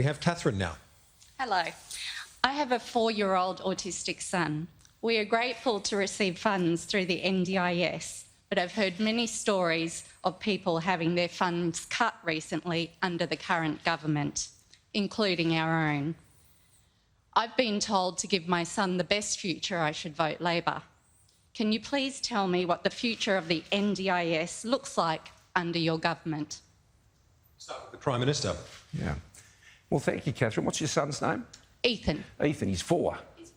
We have Catherine now. Hello. I have a 4-year-old autistic son. We are grateful to receive funds through the NDIS, but I've heard many stories of people having their funds cut recently under the current government, including our own. I've been told to give my son the best future I should vote Labor. Can you please tell me what the future of the NDIS looks like under your government? Start with the Prime Minister. Yeah. Well, thank you, Catherine. What's your son's name? Ethan. Ethan, he's 4. He's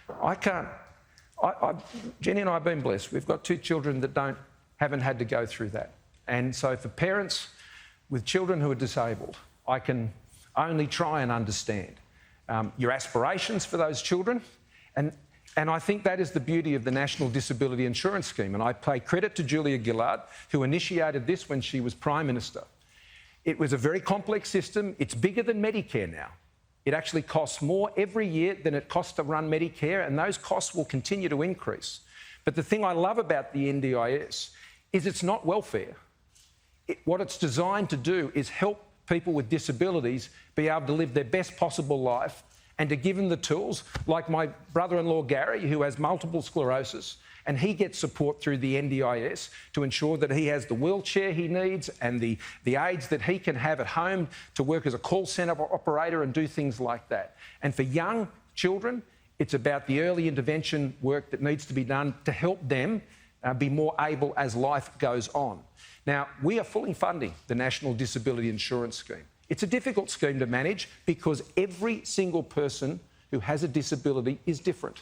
4. Jenny and I have been blessed. We've got 2 children that haven't had to go through that. And so for parents with children who are disabled, I can only try and understand your aspirations for those children. And I think that is the beauty of the National Disability Insurance Scheme. And I pay credit to Gillard, who initiated this when she was Prime Minister. It was a very complex system. It's bigger than Medicare now. It actually costs more every year than it costs to run Medicare, and those costs will continue to increase. But the thing I love about the NDIS is it's not welfare. What it's designed to do is help people with disabilities be able to live their best possible life and to give them the tools, like my brother-in-law Gary, who has multiple sclerosis, and he gets support through the NDIS to ensure that he has the wheelchair he needs and the aids that he can have at home to work as a call centre operator and do things like that. And for young children, it's about the early intervention work that needs to be done to help them be more able as life goes on. Now, we are fully funding the National Disability Insurance Scheme. It's a difficult scheme to manage because every single person who has a disability is different.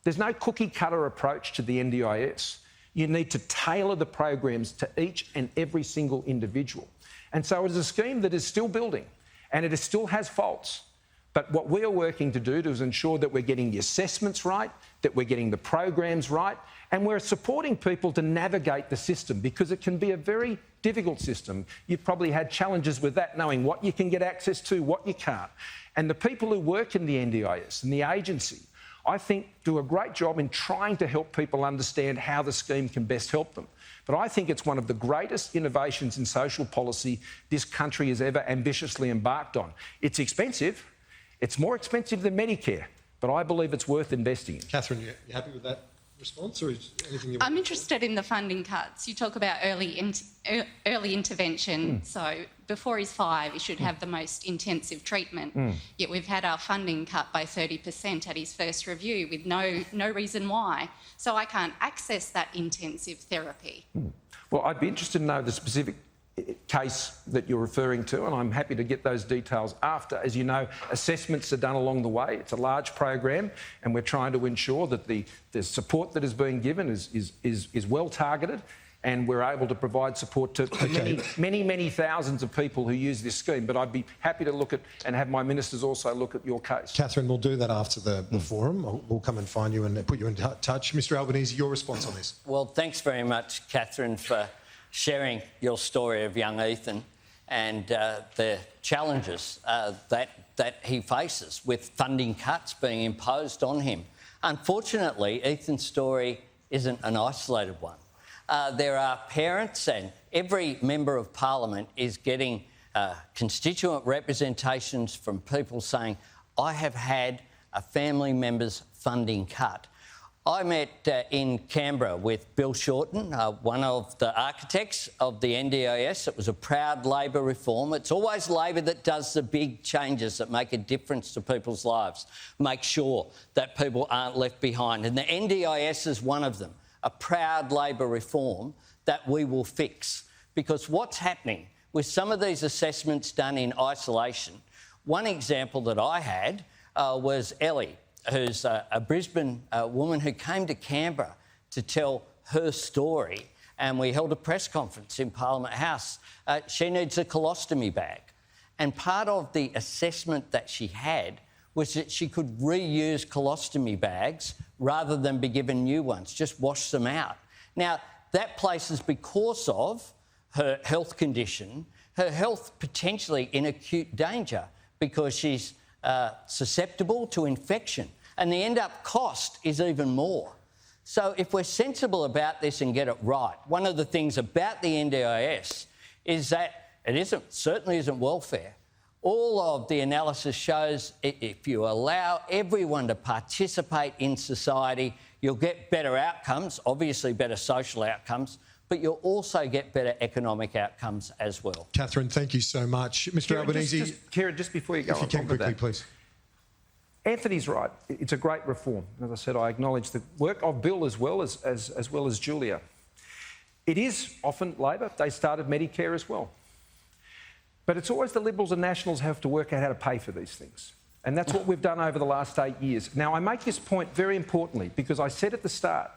There's no cookie-cutter approach to the NDIS. You need to tailor the programs to each and every single individual. And so it is a scheme that is still building and it still has faults. But what we are working to do is ensure that we're getting the assessments right, that we're getting the programs right, and we're supporting people to navigate the system because it can be a very difficult system. You've probably had challenges with that, knowing what you can get access to, what you can't. And the people who work in the NDIS and the agency, I think, do a great job in trying to help people understand how the scheme can best help them. But I think it's one of the greatest innovations in social policy this country has ever ambitiously embarked on. It's expensive. It's more expensive than Medicare, but I believe it's worth investing in. Catherine, you happy with that response, or is anything you want? I'm interested in the funding cuts. You talk about early intervention. So before he's 5, he should have the most intensive treatment. Yet we've had our funding cut by 30% at his first review with no reason why. So I can't access that intensive therapy. Well, I'd be interested to know the specific case that you're referring to, and I'm happy to get those details after. As you know, assessments are done along the way. It's a large program, and we're trying to ensure that the support that is being given is well targeted, and we're able to provide support to many thousands of people who use this scheme. But I'd be happy to look at and have my ministers also look at your case. Catherine, we'll do that after the forum. We'll come and find you and put you in touch. Mr Albanese, your response on this? Well, thanks very much, Catherine, for sharing your story of young Ethan and the challenges that he faces with funding cuts being imposed on him. Unfortunately, Ethan's story isn't an isolated one. There are parents, and every member of Parliament is getting constituent representations from people saying, I have had a family member's funding cut. I met in Canberra with Bill Shorten, one of the architects of the NDIS. It was a proud Labor reform. It's always Labor that does the big changes that make a difference to people's lives, make sure that people aren't left behind. And the NDIS is one of them, a proud Labor reform that we will fix. Because what's happening with some of these assessments done in isolation, one example that I had was Ellie, who's a Brisbane woman who came to Canberra to tell her story, and we held a press conference in Parliament House. She needs a colostomy bag. And part of the assessment that she had was that she could reuse colostomy bags rather than be given new ones, just wash them out. Now, that places, because of her health condition, her health potentially in acute danger because she's susceptible to infection, and the end-up cost is even more. So if we're sensible about this and get it right, one of the things about the NDIS is that it certainly isn't welfare. All of the analysis shows if you allow everyone to participate in society, you'll get better outcomes, obviously better social outcomes, but you'll also get better economic outcomes as well. Catherine, thank you so much. Mr Albanese... Kieran, just before you go if you can quickly, please. Anthony's right. It's a great reform. As I said, I acknowledge the work of Bill as well as Julia. It is often Labor. They started Medicare as well. But it's always the Liberals and Nationals have to work out how to pay for these things. And that's what we've done over the last 8 years. Now, I make this point very importantly because I said at the start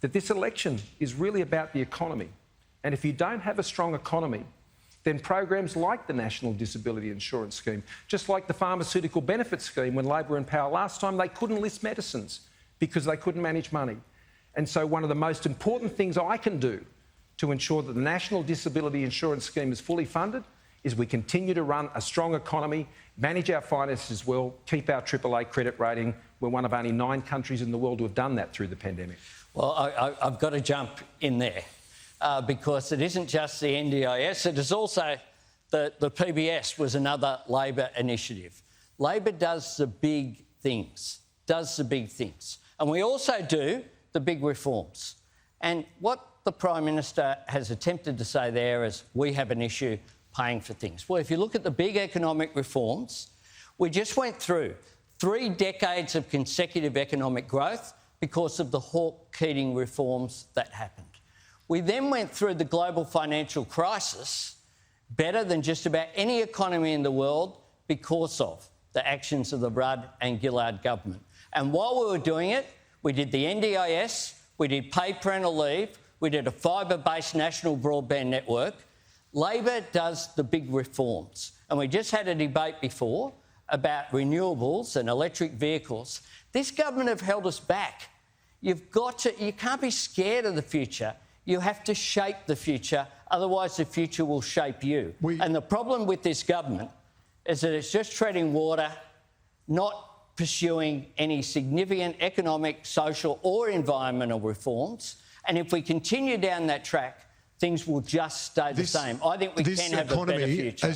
that this election is really about the economy. And if you don't have a strong economy, then programs like the National Disability Insurance Scheme, just like the Pharmaceutical Benefit Scheme when Labor were in power last time, they couldn't list medicines because they couldn't manage money. And so one of the most important things I can do to ensure that the National Disability Insurance Scheme is fully funded is we continue to run a strong economy, manage our finances well, keep our AAA credit rating. We're one of only 9 countries in the world who have done that through the pandemic. Well, I've got to jump in there. Because it isn't just the NDIS, it is also the PBS was another Labor initiative. Labor does the big things, And we also do the big reforms. And what the Prime Minister has attempted to say there is we have an issue paying for things. Well, if you look at the big economic reforms, we just went through 3 decades of consecutive economic growth because of the Hawke-Keating reforms that happened. We then went through the global financial crisis better than just about any economy in the world because of the actions of the Rudd and Gillard government. And while we were doing it, we did the NDIS, we did paid parental leave, we did a fibre-based national broadband network. Labor does the big reforms. And we just had a debate before about renewables and electric vehicles. This government have held us back. You can't be scared of the future. You have to shape the future, otherwise the future will shape you. And the problem with this government is that it's just treading water, not pursuing any significant economic, social or environmental reforms. And if we continue down that track, things will just stay the same. I think we can have a better future.